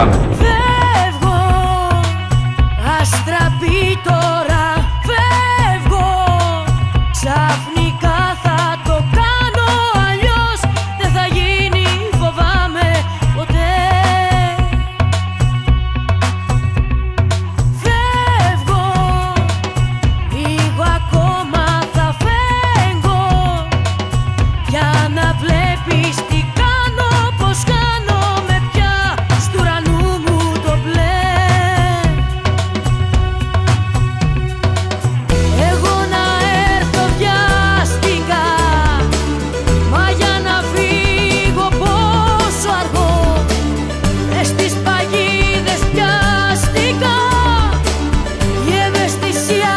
Πάμε. Φεύγω, αστραπή τώρα, φεύγω. Ξαφνικά θα το κάνω αλλιώς. Δεν θα γίνει, φοβάμαι ποτέ. Φεύγω, λίγο ακόμα θα φεύγω. Για να βλέπεις τι κάνω, πως χάνομαι πια στου ουρανού μου το μπλε. Εγώ να έρθω βιαστικά, μα για να φύγω πόσο αργό. Μες στις παγίδες πιαστικά, η ευαισθησία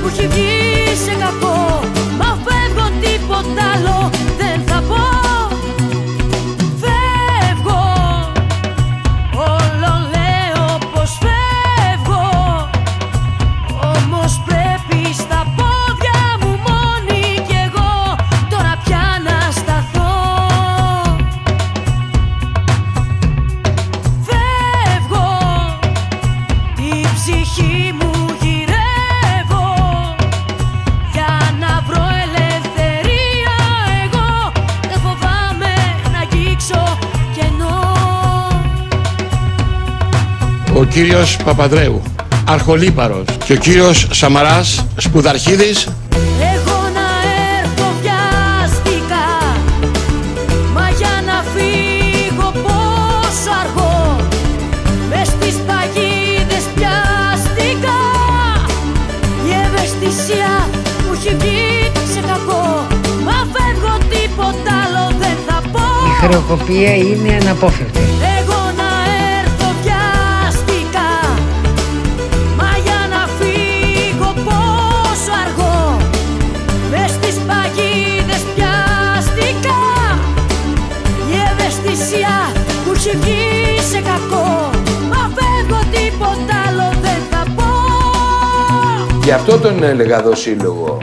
που έχει βγει σε κακό. Μα φεύγω, τίποτα άλλο δεν θα πω. Φεύγω, όλο λέω πως φεύγω. Όμως πρέπει στα πόδια μου μόνη κι εγώ τώρα πια να σταθώ. Φεύγω, τη ψυχή μου γυρεύω για να βρω ελευθερία εγώ. Δεν φοβάμαι να αγγίξω κενό. Ο κύριος Παπανδρέου, Αρχολύπαρος, και ο κύριος Σαμαράς, Σπουδαρχίδης. Εγώ να έρθω βιαστικά, μα για να φύγω πόσο αργό. Μες στις παγίδες πιαστικά, η ευαισθησία που έχει βγει σε κακό. Μα φεύγω, τίποτα άλλο δεν θα πω. Η χρεοκοπία είναι αναπόφευκτη. Εγώ να έρθω βιαστικά, μα για να φύγω πόσο αργό. Μες στις παγίδες πιαστικά, η ευαισθησία που έχει βγει σε κακό. Μα φεύγω, τίποτα άλλο δεν θα πω. Γι' αυτό τον έλεγα εδώ σύλλογο.